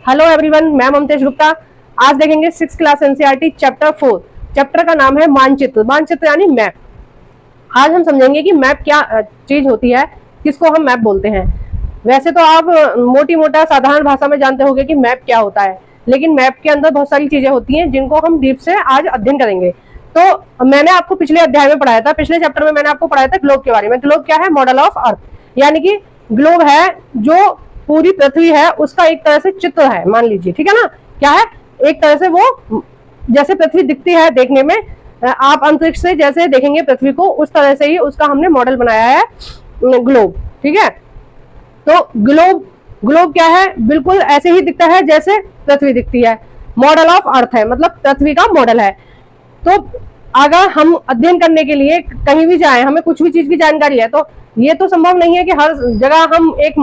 Hello everyone, मैं ममतेज गुप्ता। आज देखेंगे 6th class NCERT chapter 4। Chapter का नाम है मानचित्र। मानचित्र यानी मैप। आज हम समझेंगे कि मैप क्या चीज होती है, किसको हम मैप बोलते हैं। वैसे तो आप मोटी मोटा साधारण भाषा में जानते होंगे कि मैप क्या होता है, लेकिन मैप के अंदर बहुत सारी चीजें होती हैं जिनको हम डीप से आज अध्ययन करेंगे। तो मैंने आपको पिछले अध्याय में पढ़ाया था, पिछले चैप्टर में मैंने आपको पढ़ाया था ग्लोब के बारे में। ग्लोब क्या है? मॉडल ऑफ अर्थ, यानी कि ग्लोब है जो पूरी पृथ्वी है उसका एक तरह से चित्र है, मान लीजिए, ठीक है ना। क्या है? एक तरह से वो जैसे पृथ्वी दिखती है देखने में, आप अंतरिक्ष से जैसे देखेंगे पृथ्वी को, उस तरह से ही उसका हमने मॉडल बनाया है ग्लोब, ठीक है। तो ग्लोब क्या है? बिल्कुल ऐसे ही दिखता है जैसे पृथ्वी दिखती है। मॉडल ऑफ अर्थ है, मतलब पृथ्वी का मॉडल है। तो अगर हम अध्ययन करने के लिए कहीं भी जाएं, हमें कुछ भी चीज की जानकारी है, तो ये तो संभव नहीं है कि हर जगह हम एक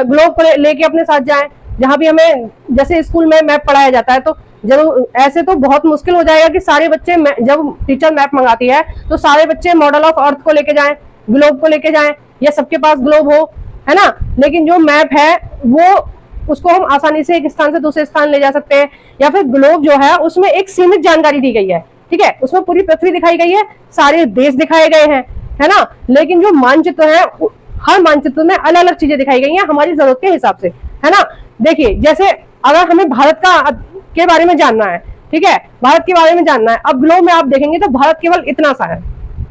ग्लोब को लेके अपने साथ जाएं। जहां भी हमें जैसे स्कूल में मैप पढ़ाया जाता है, तो जब ऐसे तो बहुत मुश्किल हो जाएगा कि सारे बच्चे, जब टीचर मैप मंगाती है तो सारे बच्चे मॉडल ऑफ अर्थ को लेके जाएं, ग्लोब को लेके जाएं, या सबके पास ग्लोब हो, है ना। लेकिन जो मैप है वो उसको हम आसानी से एक स्थान से दूसरे स्थान ले जा सकते हैं। या फिर ग्लोब जो है उसमें एक सीमित जानकारी दी गई है, ठीक है। उसमें पूरी पृथ्वी दिखाई गई है, सारे देश दिखाए गए हैं, है ना। लेकिन जो मानचित्र है, हर मानचित्र में अलग अलग चीजें दिखाई गई हैं हमारी जरूरत के हिसाब से, है ना। देखिए, जैसे अगर हमें भारत के बारे में जानना है, ठीक है, भारत के बारे में जानना है। अब ग्लोब में आप देखेंगे तो भारत केवल इतना सा है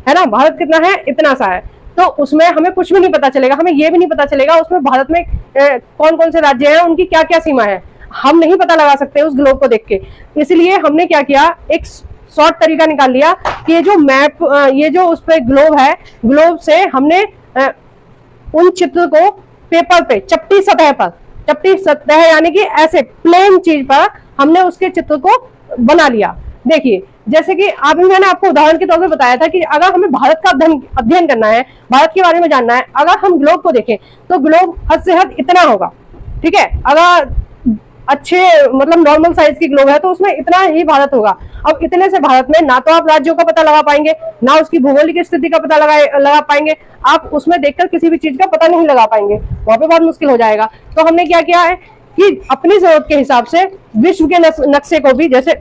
ना। भारत कितना है? इतना सा है। तो उसमें हमें कुछ भी नहीं पता चलेगा, हमें ये भी नहीं पता चलेगा उसमें भारत में कौन कौन से राज्य हैं, उनकी क्या क्या सीमा है, हम नहीं पता लगा सकते उस ग्लोब को देख के। इसलिए हमने क्या किया, एक शॉर्ट तरीका निकाल लिया कि ये जो मैप, ये जो उस पे ग्लोब है, ग्लोब से हमने उन चित्र को पेपर पे चपटी सतह यानी कि ऐसे प्लेन चीज पर हमने उसके चित्र को बना लिया। देखिए, जैसे कि अभी मैंने आपको उदाहरण के तौर पे बताया था कि अगर हमें भारत का अध्ययन करना है, भारत के बारे में जानना है, अगर हम ग्लोब को देखें तो ग्लोब हद से हद इतना होगा, ठीक है। अगर अच्छे मतलब नॉर्मल साइज की ग्लोब है तो उसमें इतना ही भारत होगा। अब इतने से भारत में ना तो आप राज्यों का पता लगा पाएंगे, ना उसकी भौगोलिक स्थिति का पता लगा पाएंगे, आप उसमें देखकर किसी भी चीज का पता नहीं लगा पाएंगे, वहां पे बहुत मुश्किल हो जाएगा। तो हमने क्या किया है कि अपनी जरूरत के हिसाब से विश्व के नक्शे को भी, जैसे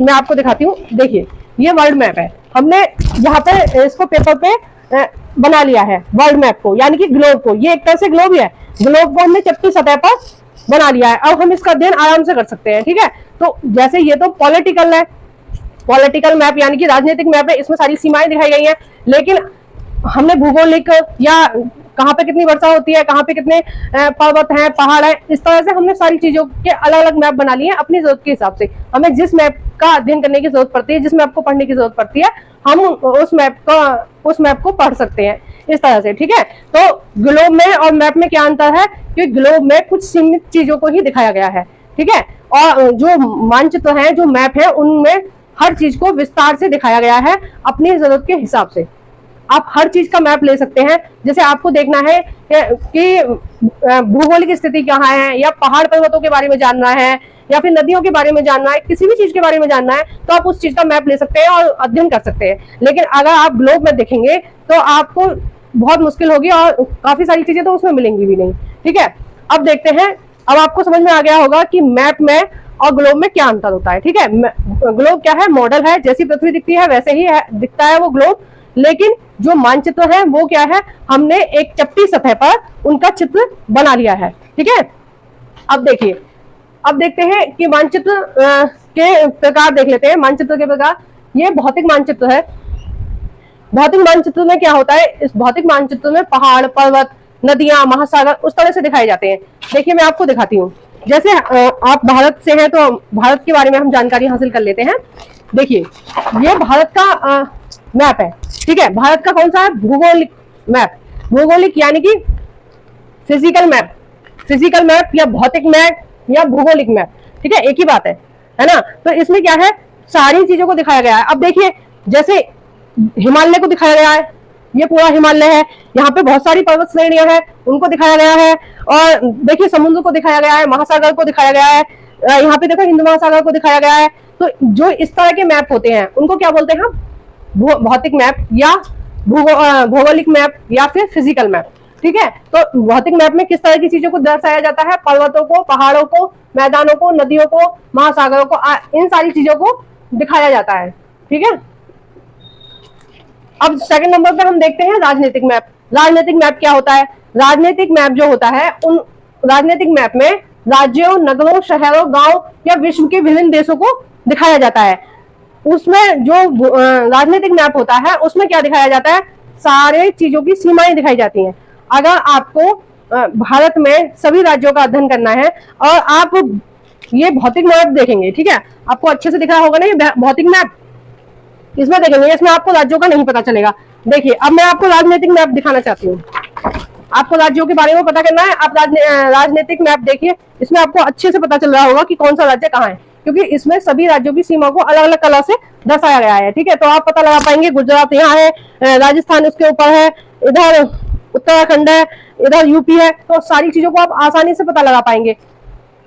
मैं आपको दिखाती हूँ, देखिए ये वर्ल्ड मैप है, हमने यहाँ पे इसको पेपर पे बना लिया है वर्ल्ड मैप को, यानी कि ग्लोब को। ये एक तरह से ग्लोब ही है, ग्लोब को हमने चपटी सतह पर बना लिया है। अब हम इसका अध्ययन आराम से कर सकते हैं, ठीक है। तो जैसे ये तो पॉलिटिकल है, पॉलिटिकल मैप यानी कि राजनीतिक मैप है, इसमें सारी सीमाएं दिखाई गई हैं। लेकिन हमने भूगोलिक, या कहाँ पे कितनी वर्षा होती है, कहाँ पे कितने पर्वत हैं, पहाड़ हैं, इस तरह से हमने सारी चीजों के अलग अलग मैप बना लिए हैं अपनी जरूरत के हिसाब से। हमें जिस मैप का अध्ययन करने की जरूरत पड़ती है, जिस मैप को पढ़ने की जरूरत पड़ती है, हम उस मैप को पढ़ सकते हैं इस तरह से, ठीक है। तो ग्लोब में और मैप में क्या अंतर है कि ग्लोब में कुछ सीमित चीजों को ही दिखाया गया है, ठीक है, और जो मानचित्र है, जो मैप है, उनमें हर चीज को विस्तार से दिखाया गया है अपनी जरूरत के हिसाब से। आप हर चीज का मैप ले सकते हैं। जैसे आपको देखना है कि भूगोलिक स्थिति कहाँ है, या पहाड़ पर्वतों के बारे में जानना है, या फिर नदियों के बारे में जानना है, किसी भी चीज के बारे में जानना है, तो आप उस चीज का मैप ले सकते हैं और अध्ययन कर सकते हैं। लेकिन अगर आप ग्लोब में देखेंगे तो आपको बहुत मुश्किल होगी और काफी सारी चीजें तो उसमें मिलेंगी भी नहीं, ठीक है। अब देखते हैं, अब आपको समझ में आ गया होगा कि मैप में और ग्लोब में क्या अंतर होता है, ठीक है। ग्लोब क्या है? मॉडल है, जैसी पृथ्वी दिखती है वैसे ही दिखता है वो ग्लोब। लेकिन जो मानचित्र है वो क्या है? हमने एक चपटी सतह पर उनका चित्र बना लिया है, ठीक है। अब देखिए, अब देखते हैं कि मानचित्र के प्रकार देख लेते हैं। मानचित्र के प्रकार, ये भौतिक मानचित्र है। भौतिक मानचित्र में क्या होता है? इस भौतिक मानचित्र में पहाड़, पर्वत, नदियां, महासागर उस तरह से दिखाए जाते हैं। देखिए, मैं आपको दिखाती हूँ। जैसे आप भारत से हैं तो भारत के बारे में हम जानकारी हासिल कर लेते हैं। देखिए, ये भारत का मैप है, ठीक है। भारत का कौन सा है? भूगोलिक मैप। भूगोलिक यानी कि फिजिकल मैप, फिजिकल मैप या भौतिक मैप या भूगोलिक मैप, ठीक है, एक ही बात है ना। तो इसमें क्या है? सारी चीजों को दिखाया गया है। अब देखिए, जैसे हिमालय को दिखाया गया है, ये पूरा हिमालय है, यहाँ पे बहुत सारी पर्वत श्रेणियां हैं, उनको दिखाया गया है। और देखिए, समुद्र को दिखाया गया है, महासागर को दिखाया गया है, यहाँ पे देखो हिंद महासागर को दिखाया गया है। तो जो इस तरह के मैप होते हैं उनको क्या बोलते हैं हम? भौतिक मैप या भौगोलिक मैप या फिर फिजिकल मैप। ठीक है। तो भौतिक मैप में किस तरह की चीजों को दर्शाया जाता है? पर्वतों को, पहाड़ों को, मैदानों को, नदियों को, महासागरों को, इन सारी चीजों को दिखाया जाता है। ठीक है। अब सेकंड नंबर पर हम देखते हैं राजनीतिक मैप। राजनीतिक मैप क्या होता है? राजनीतिक मैप जो होता है, उन राजनीतिक मैप में राज्यों, नगरों, शहरों, गांव या विश्व के विभिन्न देशों को दिखाया जाता है। उसमें जो राजनीतिक मैप होता है उसमें क्या दिखाया जाता है? सारे चीजों की सीमाएं दिखाई जाती हैं। अगर आपको भारत में सभी राज्यों का अध्ययन करना है और आप ये भौतिक मैप देखेंगे, ठीक है, आपको अच्छे से दिख रहा होगा ना ये भौतिक मैप, इसमें देखेंगे, इसमें आपको राज्यों का नहीं पता चलेगा। देखिए अब मैं आपको राजनीतिक मैप दिखाना चाहती हूँ। आपको राज्यों के बारे में पता करना है, आप राजनीतिक मैप देखिए, इसमें आपको अच्छे से पता चल रहा होगा कि कौन सा राज्य कहाँ है, क्योंकि इसमें सभी राज्यों की सीमा को अलग अलग कलर से दर्शाया गया है। ठीक है, तो आप पता लगा पाएंगे गुजरात यहाँ है, राजस्थान उसके ऊपर है, इधर उत्तराखंड है, इधर यूपी है, तो सारी चीजों को आप आसानी से पता लगा पाएंगे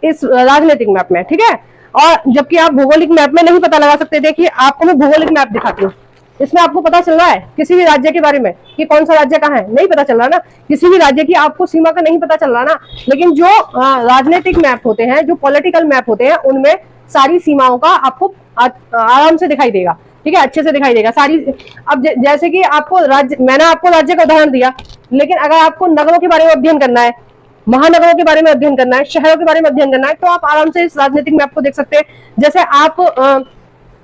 इस राजनीतिक मैप में। ठीक है, और जबकि आप भौगोलिक मैप में नहीं पता लगा सकते। देखिए आपको मैं भौगोलिक मैप दिखाती हूँ, इसमें आपको पता चल रहा है किसी भी राज्य के बारे में कि कौन सा राज्य कहाँ है? नहीं पता चल रहा ना, किसी भी राज्य की आपको सीमा का नहीं पता चल रहा ना। लेकिन जो राजनीतिक मैप होते हैं, जो पॉलिटिकल मैप होते हैं, उनमें सारी सीमाओं का आपको आराम से दिखाई देगा। ठीक है, अच्छे से दिखाई देगा सारी। अब जैसे कि आपको राज्य, मैंने आपको राज्य का उदाहरण दिया, लेकिन अगर आपको नगरों के बारे में अध्ययन करना है, महानगरों के बारे में अध्ययन करना है, शहरों के बारे में अध्ययन करना है, तो आप आराम से इस राजनीतिक मैप को देख सकते हैं। जैसे आप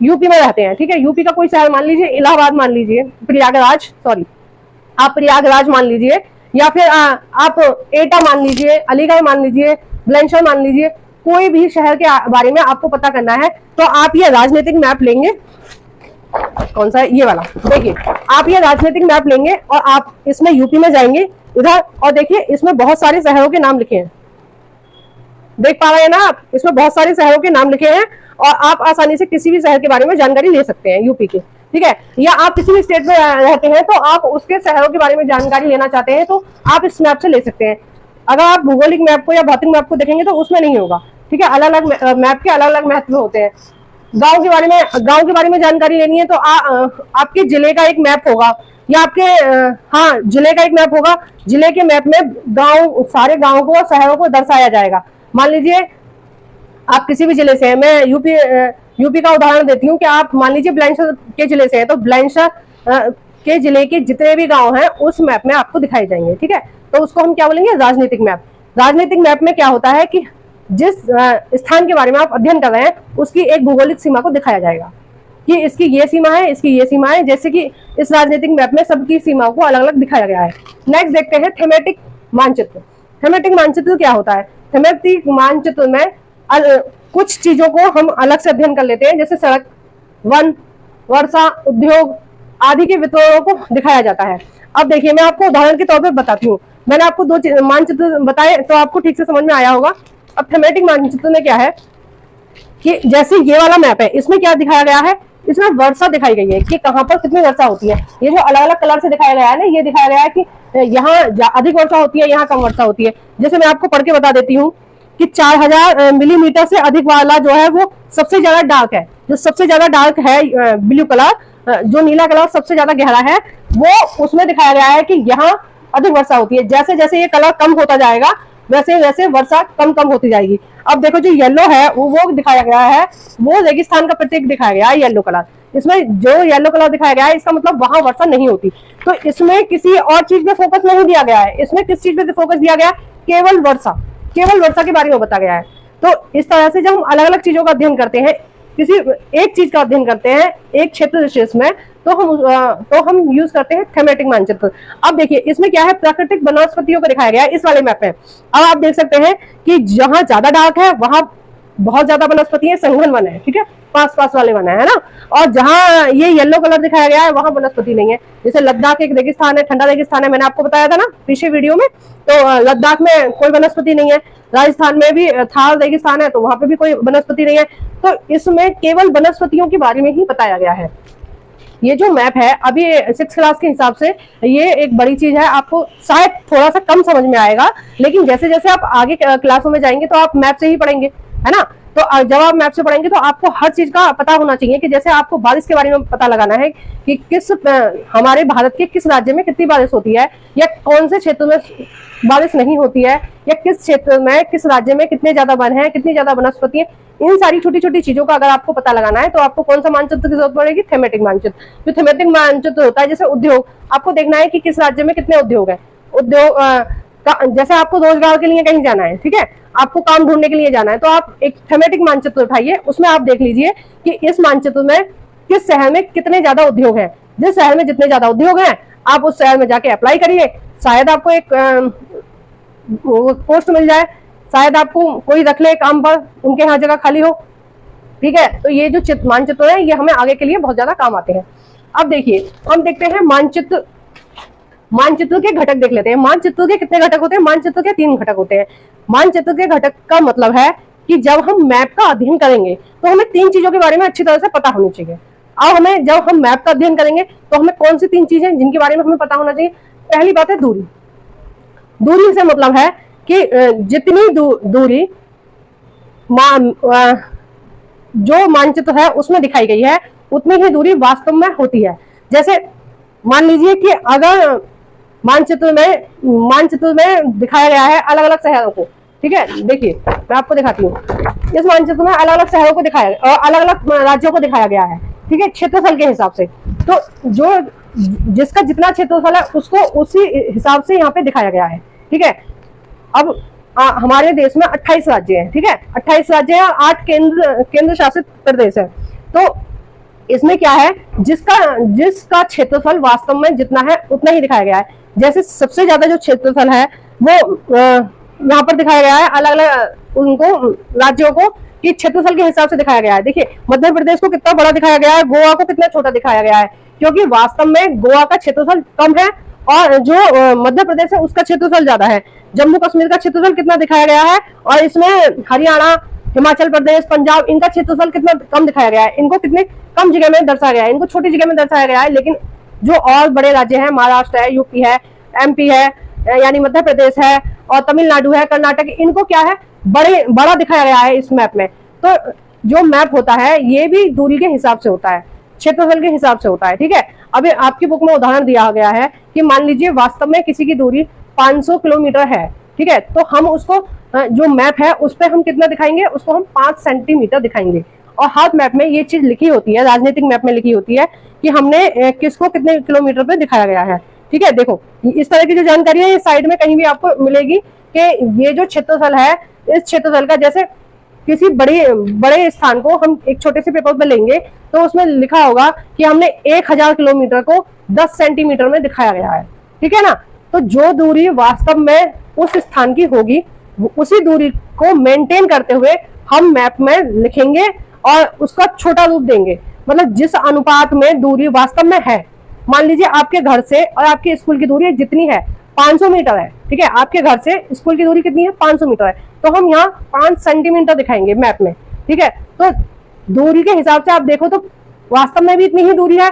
यूपी में रहते हैं, ठीक है, यूपी का कोई शहर मान लीजिए, इलाहाबाद मान लीजिए, प्रयागराज, सॉरी आप प्रयागराज मान लीजिए, या फिर आप एटा मान लीजिए, अलीगढ़ मान लीजिए, बुलंदशहर मान लीजिए, कोई भी शहर के बारे में आपको पता करना है तो आप ये राजनीतिक मैप लेंगे। कौन सा है? ये वाला। देखिए आप ये राजनीतिक मैप लेंगे और आप इसमें यूपी में जाएंगे इधर, और देखिए इसमें बहुत सारे शहरों के नाम लिखे हैं, देख पा रहे हैं ना आप? इसमें बहुत सारे शहरों के नाम लिखे हैं और आप आसानी से किसी भी शहर के बारे में जानकारी ले सकते हैं यूपी के। ठीक है, या आप किसी भी स्टेट में रहते हैं तो आप उसके शहरों के बारे में जानकारी लेना चाहते हैं तो आप इस मैप से ले सकते हैं। अगर आप भौगोलिक मैप को या भौतिक मैप को देखेंगे तो उसमें नहीं होगा। ठीक है, अलग अलग मैप के अलग अलग महत्व होते हैं। गांव के बारे में जानकारी लेनी है तो आपके जिले का एक मैप होगा, या आपके हाँ जिले का एक मैप होगा। जिले के मैप में गांव, सारे गांव को, शहरों को दर्शाया जाएगा। मान लीजिए आप किसी भी जिले से हैं, मैं यूपी का उदाहरण देती हूँ कि आप मान लीजिए बुलंदशहर के जिले से हैं, तो बुलंदशहर के जिले के जितने भी गांव हैं उस मैप में आपको दिखाई जाएंगे। ठीक है, तो उसको हम क्या बोलेंगे? राजनीतिक मैप। राजनीतिक मैप में क्या होता है कि जिस स्थान के बारे में आप अध्ययन कर रहे हैं उसकी एक भौगोलिक सीमा को दिखाया जाएगा कि इसकी ये सीमा है, इसकी ये सीमा है, जैसे कि इस राजनीतिक मैप में सबकी सीमाओं को अलग अलग दिखाया गया है। नेक्स्ट देखते हैं थीमेटिक मानचित्र। थीमेटिक मानचित्र क्या होता है? थीमेटिक मानचित्र में कुछ चीजों को हम अलग से अध्ययन कर लेते हैं, जैसे सड़क, वन, वर्षा, उद्योग आदि के वितरणों को दिखाया जाता है। अब देखिए मैं आपको उदाहरण के तौर पर बताती हूँ, मैंने आपको दो मानचित्र बताए तो आपको ठीक से समझ में आया होगा। अब थीमेटिक मानचित्र में क्या है कि जैसे ये वाला मैप है, इसमें क्या दिखाया गया है? इसमें वर्षा दिखाई गई है कि कहाँ पर कितनी वर्षा होती है। ये जो अलग अलग कलर से दिखाया गया है ना, ये दिखाया गया है कि यहाँ अधिक वर्षा होती है, यहाँ कम वर्षा होती है। जैसे मैं आपको पढ़ के बता देती हूँ कि 4000 मिलीमीटर से अधिक वाला जो है वो सबसे ज्यादा डार्क है। जो सबसे ज्यादा डार्क है ब्लू कलर, जो नीला कलर सबसे ज्यादा गहरा है, वो उसमें दिखाया गया है कि यहाँ अधिक वर्षा होती है। जैसे जैसे ये कलर कम होता जाएगा वैसे वैसे वर्षा कम कम होती जाएगी। अब देखो जो येलो है वो दिखाया गया है, वो रेगिस्तान का प्रतीक दिखाया गया है, येलो कलर। इसमें जो येलो कलर दिखाया गया है इसका मतलब वहां वर्षा नहीं होती। तो इसमें किसी और चीज पे फोकस नहीं दिया गया है, इसमें किस चीज पे फोकस दिया गया है? केवल वर्षा, केवल वर्षा के बारे में बताया गया है। तो इस तरह से जब हम अलग अलग चीजों का अध्ययन करते हैं, किसी एक चीज का अध्ययन करते हैं एक क्षेत्र विशेष में, तो हम यूज करते हैं थीमेटिक मानचित्र। अब देखिए इसमें क्या है? प्राकृतिक वनस्पतियों को दिखाया गया है इस वाले मैप में। अब आप देख सकते हैं कि जहां ज्यादा डार्क है वहां बहुत ज्यादा वनस्पति है, संघन वन है, ठीक है, पास पास वाले वन है ना। और जहां ये येलो कलर दिखाया गया है वहां वनस्पति नहीं है। जैसे लद्दाख एक रेगिस्तान है, ठंडा रेगिस्तान है, मैंने आपको बताया था ना पिछले वीडियो में। तो लद्दाख में कोई वनस्पति नहीं है। राजस्थान में भी थार रेगिस्तान है, तो वहां पे भी कोई वनस्पति नहीं है। तो इसमें केवल वनस्पतियों के बारे में ही बताया गया है। ये जो मैप है अभी 6th क्लास के हिसाब से ये एक बड़ी चीज है, आपको शायद थोड़ा सा कम समझ में आएगा, लेकिन जैसे जैसे आप आगे क्लासों में जाएंगे तो आप मैप से ही पढ़ेंगे, है ना। तो जब आप मैप से पढ़ेंगे तो आपको हर चीज का पता होना चाहिए कि जैसे आपको बारिश के बारे में पता लगाना है कि हमारे भारत के किस राज्य में कितनी बारिश होती है, या कौन से क्षेत्र में बारिश नहीं होती है, या किस क्षेत्र में किस राज्य में कितने ज्यादा वन है, कितनी ज्यादा वनस्पति है। इन सारी छोटी छोटी चीजों का अगर आपको पता लगाना है तो आपको कौन सा मानचित्र की जरूरत पड़ेगी? थीमेटिक मानचित्र। जो थीमेटिक मानचित्र होता है, जैसे उद्योग, आपको देखना है कि किस राज्य में कितने उद्योग है। उद्योग जैसे आपको रोजगार के लिए कहीं जाना है, ठीक है, आपको काम ढूंढने के लिए जाना है, तो आप एक थीमेटिक मानचित्र उठाइए, उसमें आप देख लीजिए कि इस मानचित्र में किस शहर में कितने ज्यादा उद्योग हैं। जिस शहर में जितने ज्यादा उद्योग हैं आप उस शहर में जाके अप्लाई करिए, शायद आपको एक पोस्ट मिल जाए, शायद आपको कोई रख ले काम पर, उनके यहाँ जगह खाली हो। ठीक है, तो ये जो मानचित्र है ये हमें आगे के लिए बहुत ज्यादा काम आते हैं। अब देखिए हम देखते हैं मानचित्र के घटक देख लेते हैं। मानचित्र के कितने घटक होते हैं? मानचित्र के 3 घटक होते हैं। मानचित्र के घटक का मतलब है कि जब हम मैप का अध्ययन करेंगे तो हमें 3 चीजों के बारे में अच्छी तरह से पता होनी चाहिए। अब हमें जब हम मैप का अध्ययन करेंगे तो हमें कौन सी 3 चीजें जिनके बारे में हमें पता होना चाहिए? पहली बात है दूरी। दूरी से मतलब है कि जितनी दूरी जो मानचित्र है उसमें दिखाई गई है उतनी ही दूरी वास्तव में होती है। जैसे मान लीजिए कि अगर मानचित्र में दिखाया गया है अलग अलग शहरों को, ठीक है, देखिए मैं आपको दिखाती हूँ। इस मानचित्र में अलग अलग शहरों को दिखाया और अलग अलग राज्यों को दिखाया गया है, ठीक है, क्षेत्रफल के हिसाब से। तो जो जिसका जितना क्षेत्रफल है उसको उसी हिसाब से यहाँ पे दिखाया गया है, ठीक है। अब हमारे देश में 28 राज्य हैं, ठीक है, 28 राज्य हैं, 8 केंद्र शासित प्रदेश है। तो इसमें क्या है, जिसका क्षेत्रफल वास्तव में जितना है उतना ही दिखाया गया है। जैसे सबसे ज्यादा जो क्षेत्रफल है वो यहाँ पर दिखाया गया है, अलग अलग उनको राज्यों को कि क्षेत्रफल के हिसाब से दिखाया गया है। देखिए मध्य प्रदेश को कितना बड़ा दिखाया गया है, गोवा को कितना छोटा दिखाया गया है, क्योंकि वास्तव में गोवा का क्षेत्रफल कम है और जो मध्य प्रदेश है उसका क्षेत्रफल ज्यादा है। जम्मू कश्मीर का क्षेत्रफल कितना दिखाया गया है और इसमें हरियाणा, हिमाचल प्रदेश, पंजाब, इनका क्षेत्रफल कितना कम दिखाया गया है, इनको कितने कम जगह में दर्शाया गया है, इनको छोटी जगह में दर्शाया गया है। लेकिन जो और बड़े राज्य हैं, महाराष्ट्र है, यूपी है, एमपी है, यानी मध्य प्रदेश है, और तमिलनाडु है, कर्नाटक, इनको क्या है बड़ा दिखाया गया है इस मैप में। तो जो मैप होता है ये भी दूरी के हिसाब से होता है, क्षेत्रफल के हिसाब से होता है, ठीक है। अभी आपकी बुक में उदाहरण दिया गया है कि मान लीजिए वास्तव में किसी की दूरी 500 किलोमीटर है, ठीक है, तो हम उसको जो मैप है उस पर हम कितना दिखाएंगे, उसको हम 5 सेंटीमीटर दिखाएंगे। और हर मैप में ये चीज लिखी होती है, राजनीतिक मैप में लिखी होती है कि हमने किसको कितने किलोमीटर पे दिखाया गया है, ठीक है। देखो इस तरह की जो जानकारी है ये साइड में कहीं भी आपको मिलेगी कि ये जो क्षेत्रफल है, इस क्षेत्रफल का जैसे किसी बड़े स्थान को हम एक छोटे से पेपर पे लेंगे तो उसमें लिखा होगा कि हमने 1000 किलोमीटर को 10 सेंटीमीटर में दिखाया गया है, ठीक है ना। तो जो दूरी वास्तव में उस स्थान की होगी उसी दूरी को मेंटेन करते हुए हम मैप में लिखेंगे और उसका छोटा रूप देंगे। मतलब जिस अनुपात में दूरी वास्तव में है, मान लीजिए आपके घर से और आपके स्कूल की दूरी जितनी है 500 मीटर है, ठीक है, आपके घर से स्कूल की दूरी कितनी है 500 मीटर है, तो हम यहाँ 5 सेंटीमीटर दिखाएंगे मैप में, ठीक है। तो दूरी के हिसाब से आप देखो तो वास्तव में भी इतनी ही दूरी है,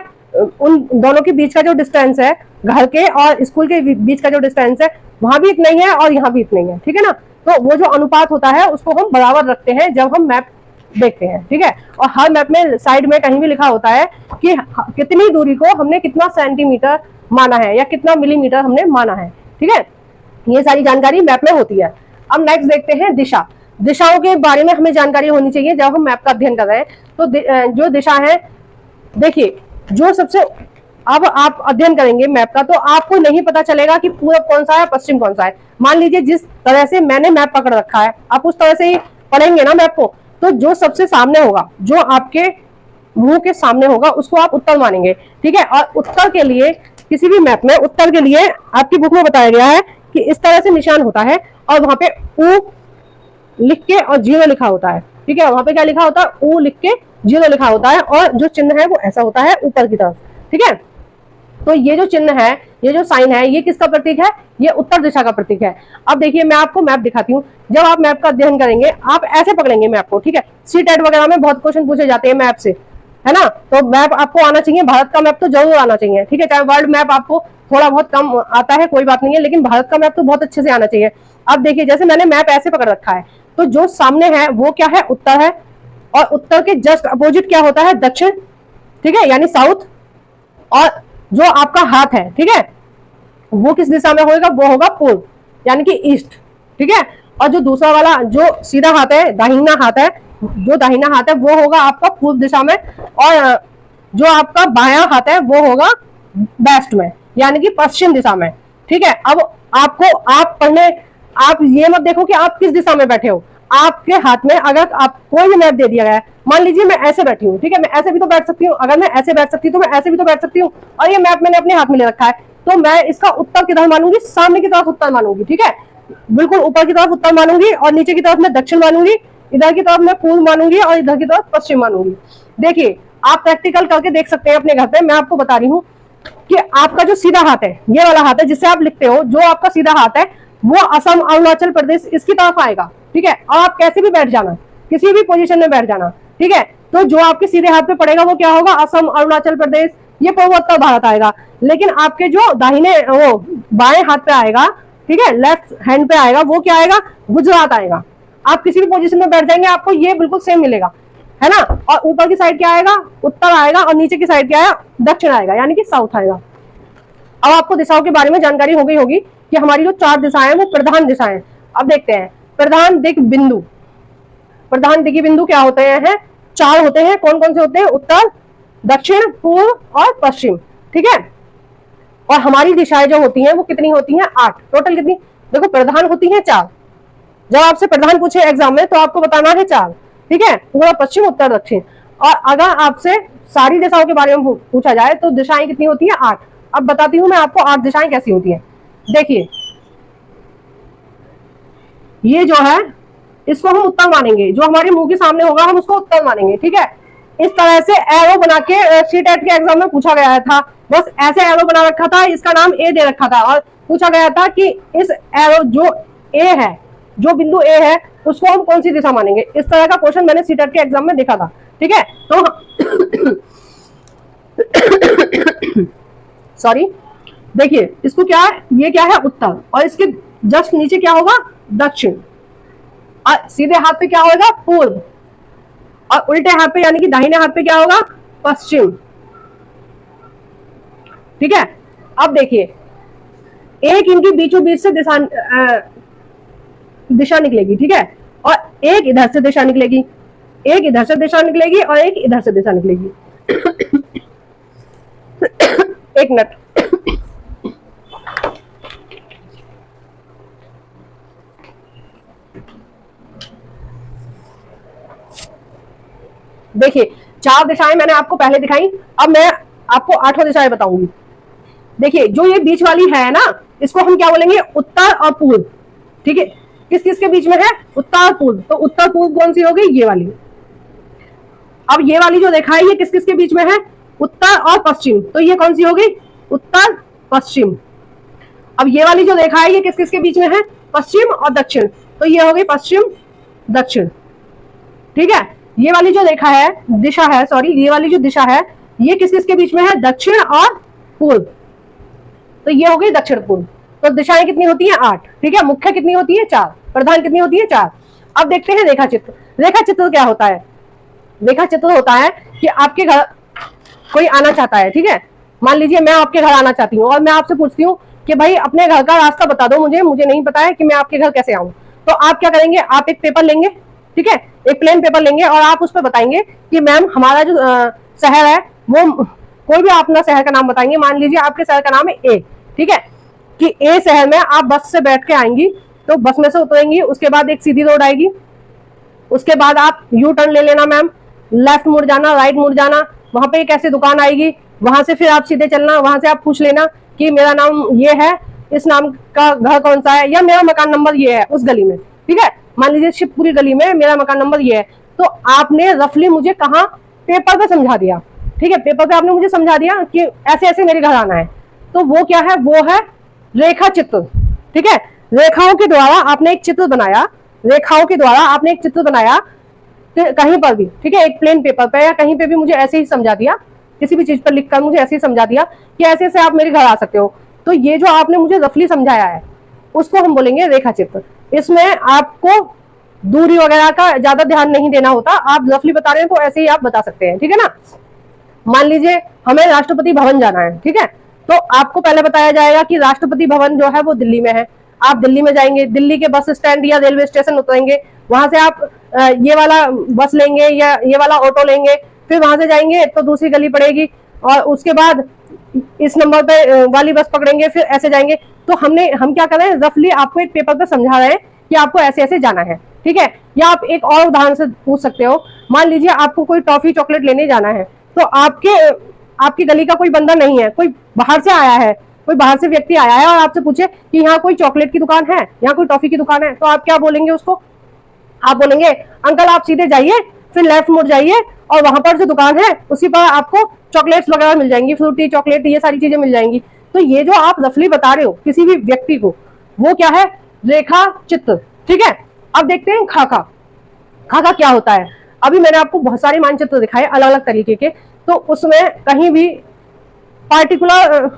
उन दोनों के बीच का जो डिस्टेंस है, घर के और स्कूल के बीच का जो डिस्टेंस है वहां भी इतना ही है और यहाँ भी इतना ही है, ठीक है ना। तो वो जो अनुपात होता है उसको हम बराबर रखते हैं जब हम मैप देखते हैं, ठीक है। और हर मैप में साइड में कहीं भी लिखा होता है कि कितनी दूरी को हमने कितना सेंटीमीटर माना है या कितना मिलीमीटर हमने माना है, ठीक है। ये सारी जानकारी मैप में होती है। अब नेक्स्ट देखते हैं दिशा। दिशाओं के बारे में हमें जानकारी होनी चाहिए जब हम मैप का अध्ययन कर रहे हैं। तो जो दिशा है, देखिए जो सबसे, अब आप अध्ययन करेंगे मैप का तो आपको नहीं पता चलेगा कि पूरब कौन सा है पश्चिम कौन सा है। मान लीजिए जिस तरह से मैंने मैप पकड़ रखा है आप उस तरह से ही पढ़ेंगे ना मैप को, तो जो सबसे सामने होगा, जो आपके मुंह के सामने होगा उसको आप उत्तर मानेंगे, ठीक है। और उत्तर के लिए किसी भी मैप में उत्तर के लिए आपकी बुक में बताया गया है कि इस तरह से निशान होता है और वहां पे ऊ लिख के और 0 लिखा होता है, ठीक है। वहां पे क्या लिखा होता है, ऊ लिख के 0 लिखा होता है और जो चिन्ह है वो ऐसा होता है ऊपर की तरफ, ठीक है। तो ये जो चिन्ह है, ये जो साइन है, ये किसका प्रतीक है, ये उत्तर दिशा का प्रतीक है। अब देखिए मैं आपको मैप दिखाती हूँ। जब आप मैप का अध्ययन करेंगे आप ऐसे पकड़ेंगे मैप को, ठीक है। सीटेट वगैरह में बहुत क्वेश्चन पूछे जाते हैं मैप से, है ना। तो मैप आपको आना चाहिए, भारत का मैप तो जरूर आना चाहिए, ठीक है। चाहे वर्ल्ड मैप आपको थोड़ा बहुत कम आता है कोई बात नहीं है, लेकिन भारत का मैप तो बहुत अच्छे से आना चाहिए। अब देखिए जैसे मैंने मैप ऐसे पकड़ रखा है, तो जो सामने है वो क्या है, उत्तर है, और उत्तर के जस्ट अपोजिट क्या होता है, दक्षिण, ठीक है, यानी साउथ। और जो आपका हाथ है, ठीक है, वो किस दिशा में होगा, वो होगा पूर्व, यानी कि ईस्ट, ठीक है। और जो दूसरा वाला जो सीधा हाथ है, दाहिना हाथ है, जो दाहिना हाथ है वो होगा आपका पूर्व दिशा में, और जो आपका बायां हाथ है वो होगा वेस्ट में, यानी कि पश्चिम दिशा में, ठीक है। अब आपको आप पढ़ने, आप ये मत देखो कि आप किस दिशा में बैठे हो, आपके हाथ में अगर आप कोई भी मैप दे दिया गया है, मान लीजिए मैं ऐसे बैठी हूँ, ठीक है, मैं ऐसे भी तो बैठ सकती हूँ, अगर मैं ऐसे बैठ सकती हूँ तो मैं ऐसे भी तो बैठ सकती हूँ, और ये मैप मैंने अपने हाथ में ले रखा है, तो मैं इसका उत्तर किधर मानूंगी, सामने की तरफ उत्तर मानूंगी, ठीक है, बिल्कुल ऊपर की तरफ उत्तर मानूंगी, और नीचे की तरफ मैं दक्षिण मानूंगी, इधर की तरफ मैं पूर्व मानूंगी, और इधर की तरफ पश्चिम मानूंगी। देखिए आप प्रैक्टिकल करके देख सकते हैं अपने घर पे, मैं आपको बता रही हूँ कि आपका जो सीधा हाथ है, ये वाला हाथ है जिससे आप लिखते हो, जो आपका सीधा हाथ है वो असम, अरुणाचल प्रदेश इसकी तरफ आएगा, ठीक है। और आप कैसे भी बैठ जाना, किसी भी पोजीशन में बैठ जाना, ठीक है, तो जो आपके सीधे हाथ पे पड़ेगा वो क्या होगा, असम, अरुणाचल प्रदेश, ये पूर्वोत्तर भारत आएगा। लेकिन आपके जो दाहिने वो बाएं हाथ पे आएगा, ठीक है, लेफ्ट हैंड पे आएगा, वो क्या आएगा, गुजरात आएगा। आप किसी भी पोजीशन में बैठ जाएंगे आपको ये बिल्कुल सेम मिलेगा, है ना। और ऊपर की साइड क्या आएगा, उत्तर आएगा, और नीचे की साइड क्या है, दक्षिण आएगा, यानी कि साउथ आएगा। अब आपको दिशाओं के बारे में जानकारी हो गई होगी कि हमारी जो 4 दिशाएं वो प्रधान दिशाएं। अब देखते हैं प्रधान दिक बिंदु। प्रधान दिकी बिंदु क्या होते हैं, 4 होते हैं। कौन कौन से होते हैं, उत्तर, दक्षिण, पूर्व और पश्चिम, ठीक है। और हमारी दिशाएं जो होती हैं वो कितनी होती हैं, 8 टोटल। कितनी, देखो प्रधान होती है 4, जब आपसे प्रधान पूछे एग्जाम में तो आपको बताना है 4, ठीक है, पूर्व, पश्चिम, उत्तर, दक्षिण। और अगर आपसे सारी दिशाओं के बारे में पूछा जाए तो दिशाएं कितनी होती है, 8। अब बताती हूं मैं आपको 8 दिशाएं कैसी होती हैं। देखिए ये जो है इसको हम उत्तर मानेंगे, जो हमारे मुंह के सामने होगा हम उसको उत्तर मानेंगे, ठीक है। इस तरह से एरो बना के सीटेट के एग्जाम में पूछा गया था, बस ऐसे एरो बना रखा था, इसका नाम ए दे रखा था, और पूछा गया था कि इस एरो जो ए है, जो बिंदु ए है उसको हम कौन सी दिशा मानेंगे। इस तरह का क्वेश्चन मैंने सीटेट के एग्जाम में देखा था, ठीक है। तो सॉरी, देखिए इसको क्या है, ये क्या है, उत्तर, और इसके जस्ट नीचे क्या होगा, दक्षिण, और सीधे हाथ पे क्या होगा, पूर्व, और उल्टे हाथ पे यानी कि दाहिने हाथ पे क्या होगा, पश्चिम, ठीक है। अब देखिए एक इनकी बीचों बीच से दिशा निकलेगी, ठीक है, और एक इधर से दिशा निकलेगी, एक इधर से दिशा निकलेगी, और एक इधर से दिशा निकलेगी। एक मिनट, देखिए 4 दिशाएं मैंने आपको पहले दिखाई, अब मैं आपको 8वां दिशाएं बताऊंगी। देखिए जो ये बीच वाली है ना, इसको हम क्या बोलेंगे, उत्तर और पूर्व, ठीक है। किस किस के बीच में है, उत्तर और पूर्व, तो उत्तर पूर्व कौन सी होगी, ये वाली। अब ये वाली जो देखा है ये किस किस के बीच में है, उत्तर और पश्चिम, तो ये कौन सी होगी, उत्तर पश्चिम। अब ये वाली जो देखा है ये किस किस के बीच में है, पश्चिम और दक्षिण, तो ये होगी पश्चिम दक्षिण, ठीक है। ये वाली जो देखा है दिशा है, सॉरी, ये वाली जो दिशा है ये किस किस के बीच में है, दक्षिण और पूर्व, तो ये हो गई दक्षिण पूर्व। तो दिशाएं कितनी होती हैं, 8, ठीक है। मुख्य कितनी होती है, 4, प्रधान कितनी होती है, 4। अब देखते हैं रेखा चित्र। रेखा चित्र क्या होता है, रेखा चित्र होता है कि आपके घर कोई आना चाहता है, ठीक है। मान लीजिए मैं आपके घर आना चाहती हूँ और मैं आपसे पूछती हूँ कि भाई अपने घर का रास्ता बता दो मुझे नहीं पता है कि मैं आपके घर कैसे आऊँ। तो आप क्या करेंगे, आप एक पेपर लेंगे, ठीक है, एक प्लेन पेपर लेंगे, और आप उस पर बताएंगे कि मैम हमारा जो शहर है वो, कोई भी अपना शहर का नाम बताएंगे, मान लीजिए आपके शहर का नाम है ए, ठीक है, कि ए शहर में आप बस से बैठ के आएंगी, तो बस में से उतरेंगी, उसके बाद एक सीधी रोड आएगी, उसके बाद आप यू टर्न ले लेना मैम, लेफ्ट मुड़ जाना, राइट मुड़ जाना, वहां पे एक ऐसी दुकान आएगी, वहां से फिर आप सीधे चलना, वहां से आप पूछ लेना कि मेरा नाम ये है, इस नाम का घर कौन सा है, या मेरा मकान नंबर ये है उस गली में, ठीक है। मान लीजिए शिवपुरी गली में मेरा मकान नंबर ये है, तो आपने रफली मुझे कहा, पेपर पे समझा दिया, ठीक है, पेपर पे आपने मुझे समझा दिया कि ऐसे ऐसे मेरे घर आना है, तो वो क्या है, वो है रेखा चित्र, ठीक है। रेखाओं के द्वारा आपने एक चित्र बनाया, रेखाओं के द्वारा आपने एक चित्र बनाया, कहीं पर भी, ठीक है, एक प्लेन पेपर पे या कहीं पे भी मुझे ऐसे ही समझा दिया, किसी भी चीज पर लिखकर मुझे ऐसे ही समझा दिया कि ऐसे ऐसे आप मेरे घर आ सकते हो, तो ये जो आपने मुझे रफली समझाया है उसको हम बोलेंगे रेखा चित्र। इसमें आपको दूरी वगैरह का ज्यादा ध्यान नहीं देना होता, आप रफली बता रहे हैं तो ऐसे ही आप बता सकते हैं, ठीक है ना। मान लीजिए हमें राष्ट्रपति भवन जाना है, ठीक है, तो आपको पहले बताया जाएगा कि राष्ट्रपति भवन जो है वो दिल्ली में है। आप दिल्ली में जाएंगे, दिल्ली के बस स्टैंड या रेलवे स्टेशन उतरेंगे, वहां से आप ये वाला बस लेंगे या ये वाला ऑटो लेंगे, फिर वहां से जाएंगे तो दूसरी गली पड़ेगी और उसके बाद इस नंबर पे वाली बस पकड़ेंगे, फिर ऐसे जाएंगे। तो हम क्या कर रहे हैं, रफली आपको एक पेपर पे समझा रहे हैं कि आपको ऐसे ऐसे जाना है, ठीक है। या आप एक और उदाहरण से पूछ सकते हो, मान लीजिए आपको कोई टॉफी चॉकलेट लेने जाना है, तो आपकी गली का कोई बंदा नहीं है, कोई बाहर से आया है, कोई बाहर से व्यक्ति आया है और आपसे पूछे कि यहाँ कोई चॉकलेट की दुकान है, यहाँ कोई टॉफी की दुकान है, तो आप क्या बोलेंगे उसको, आप बोलेंगे अंकल आप सीधे जाइए, फिर लेफ्ट मुड़ जाइए और वहां पर जो दुकान है उसी पर आपको चॉकलेट्स वगैरह मिल जाएंगी, फ्रूटी चॉकलेट ये सारी चीजें मिल जाएंगी। तो ये जो आप रफली बता रहे हो किसी भी व्यक्ति को, वो क्या है, रेखा चित्र, ठीक है। अब देखते हैं खाका। खाका क्या होता है, अभी मैंने आपको बहुत सारे मानचित्र दिखाए अलग अलग तरीके के, तो उसमें कहीं भी पार्टिकुलर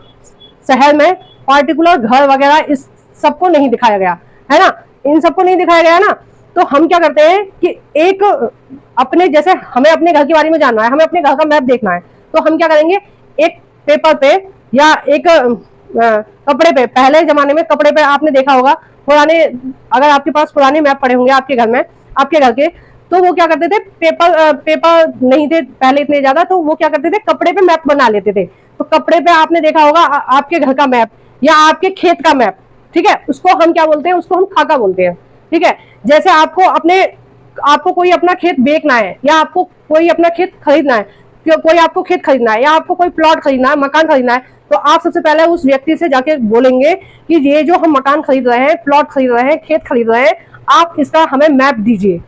शहर में पार्टिकुलर घर वगैरह इस सबको नहीं दिखाया गया है ना, इन सबको नहीं दिखाया गया ना। तो हम क्या करते हैं कि एक अपने, जैसे हमें अपने घर के बारे में जानना है, हमें अपने घर का मैप देखना है, तो हम क्या करेंगे, एक पेपर पे या एक कपड़े पे, पहले जमाने में कपड़े पे आपने देखा होगा पुराने, अगर आपके पास पुराने मैप पड़े होंगे आपके घर में, आपके घर के, तो वो क्या करते थे, पेपर नहीं थे पहले इतने ज्यादा, तो वो क्या करते थे, कपड़े पे मैप बना लेते थे। तो कपड़े पे आपने देखा होगा आपके घर का मैप या आपके खेत का मैप, ठीक है, उसको हम क्या बोलते हैं, उसको हम खाका बोलते हैं, ठीक है। जैसे आपको कोई अपना खेत बेचना है या आपको कोई अपना खेत खरीदना है, कोई आपको खेत खरीदना है या आपको कोई प्लॉट खरीदना है, मकान खरीदना है, तो आप सबसे पहले उस व्यक्ति से जाके बोलेंगे कि ये जो हम मकान खरीद रहे हैं, प्लॉट खरीद रहे हैं, खेत खरीद रहे हैं, आप इसका हमें मैप दीजिए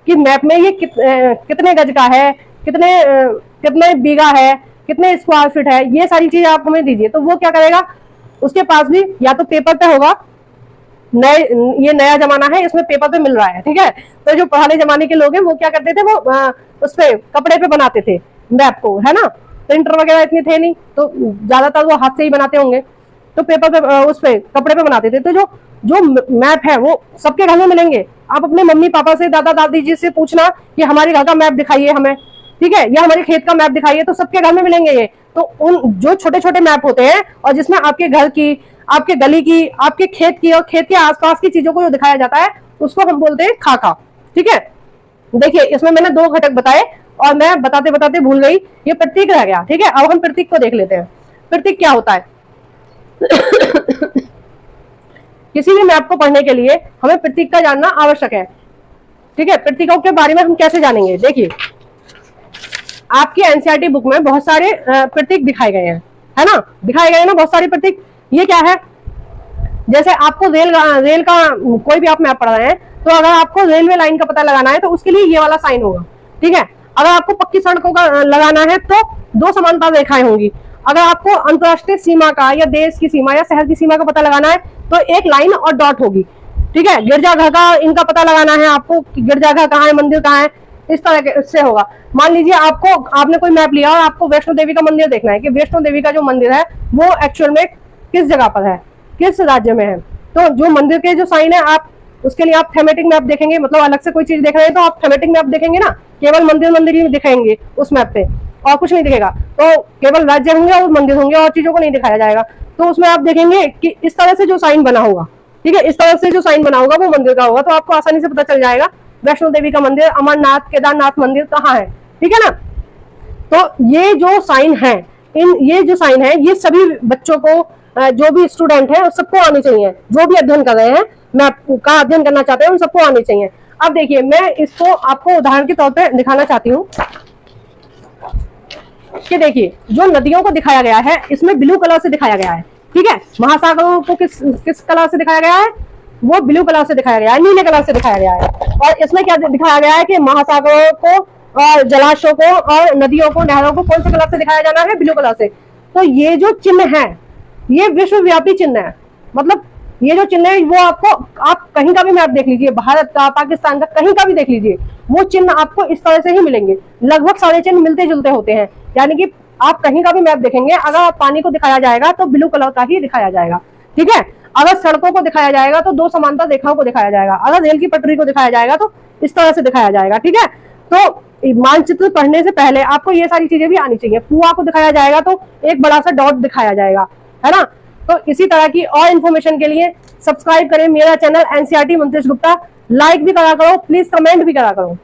कि मैप में ये कितने गज का है, कितने बीघा है, कितने स्क्वायर फीट है, ये सारी चीज आप हमें दीजिए। तो वो क्या करेगा, उसके पास भी या तो पेपर पे होगा, ये नया जमाना है इसमें पेपर पे मिल रहा है, ठीक है। तो जो पुराने जमाने के लोग हैं वो क्या करते थे, वो उस पे कपड़े पे बनाते थे मैप को, है ना, प्रिंटर वगैरह इतने थे नहीं, तो ज्यादातर वो हाथ से ही बनाते होंगे, तो पेपर पे उस पे कपड़े पे बनाते थे। तो जो मैप है वो सबके घर में मिलेंगे। आप अपने मम्मी पापा से, दादा दादी जी से पूछना कि हमारे घर का मैप दिखाइए हमें, ठीक है, या हमारे खेत का मैप दिखाइए, तो सबके घर में मिलेंगे ये। तो उन जो छोटे छोटे मैप होते हैं और जिसमें आपके घर की, आपके गली की, आपके खेत की और खेत के आसपास की चीजों को जो दिखाया जाता है उसको हम बोलते हैं खाका, ठीक है। देखिए इसमें मैंने 2 घटक बताए और मैं बताते बताते भूल गई, ये प्रतीक रह गया, ठीक है। अब हम प्रतीक को देख लेते हैं, प्रतीक क्या होता है। किसी भी मैप को पढ़ने के लिए हमें प्रतीक का जानना आवश्यक है, ठीक है। प्रतीकों के बारे में हम कैसे जानेंगे, देखिए आपकी एनसीईआरटी बुक में बहुत सारे प्रतीक दिखाए गए हैं, है ना, दिखाए गए ना बहुत सारे प्रतीक। ये क्या है, जैसे आपको रेल का कोई भी आप मैप पढ़ रहे हैं, तो अगर आपको रेलवे लाइन का पता लगाना है तो उसके लिए ये वाला साइन होगा, ठीक है। अगर आपको पक्की सड़कों का लगाना है तो 2 समांतर रेखाएं होंगी। अगर आपको अंतरराष्ट्रीय सीमा का या देश की सीमा या शहर की सीमा का पता लगाना है तो एक लाइन और डॉट होगी, ठीक है। गिरजाघर का इनका पता लगाना है आपको, गिरजाघर कहाँ है, मंदिर कहाँ है, इस तरह से होगा। मान लीजिए आपने कोई मैप लिया और आपको वैष्णो देवी का मंदिर देखना है कि वैष्णो देवी का जो मंदिर है वो एक्चुअल में किस जगह पर है, किस राज्य में है। तो जो मंदिर के जो साइन है, आप उसके लिए आप थेमेटिक मैप देखेंगे, मतलब अलग से कोई चीज देख रहे हैं तो आप थेमेटिक मैप देखेंगे ना, केवल मंदिर ही दिखाएंगे उस मैप पे और कुछ नहीं दिखेगा। तो केवल राज्य होंगे और मंदिर होंगे और चीजों को नहीं दिखाया जाएगा। तो उसमें आप देखेंगे कि इस तरह से जो साइन बना होगा, ठीक है, इस तरह से जो साइन बना होगा वो मंदिर का होगा। तो आपको आसानी से पता चल जाएगा वैष्णो देवी का मंदिर, अमरनाथ, केदारनाथ मंदिर कहाँ है, ठीक है ना। तो ये जो साइन है, ये जो साइन है ये सभी बच्चों को, जो भी स्टूडेंट है सबको आनी चाहिए, जो भी अध्ययन कर रहे हैं, मैप का अध्ययन करना चाहते हैं उन सबको आनी चाहिए। अब देखिए मैं इसको आपको उदाहरण के तौर पे दिखाना चाहती हूँ कि देखिए जो नदियों को दिखाया गया है इसमें ब्लू कलर से दिखाया गया है, ठीक है। महासागरों को किस कलर से दिखाया गया है, वो ब्लू कलर से दिखाया गया है, नीले कलर से दिखाया गया है। और इसमें क्या दिखाया गया है कि महासागरों को और जलाशयों को और नदियों को, नहरों को कौन से कलर से दिखाया जाना है, ब्लू कलर से। तो ये जो चिन्ह है ये विश्वव्यापी चिन्ह है, मतलब ये जो चिन्ह है वो आपको, आप कहीं का भी मैप देख लीजिए, भारत का, पाकिस्तान का, कहीं का भी देख लीजिए, वो चिन्ह आपको इस तरह से ही मिलेंगे, लगभग सारे चिन्ह मिलते जुलते होते हैं। यानी कि आप कहीं का भी मैप देखेंगे, अगर आप पानी को दिखाया जाएगा तो ब्लू कलर का ही दिखाया जाएगा, ठीक है। अगर सड़कों को दिखाया जाएगा तो दो समांतर रेखाओं को दिखाया जाएगा, अगर रेल की पटरी को दिखाया जाएगा तो इस तरह से दिखाया जाएगा, ठीक है। तो मानचित्र पढ़ने से पहले आपको ये सारी चीजें भी आनी चाहिए। कुआं को दिखाया जाएगा तो एक बड़ा सा डॉट दिखाया जाएगा, है ना। तो इसी तरह की और इन्फॉर्मेशन के लिए सब्सक्राइब करें मेरा चैनल एनसीईआरटी मंत्रेश गुप्ता। लाइक भी करा करो प्लीज, कमेंट भी करा करो।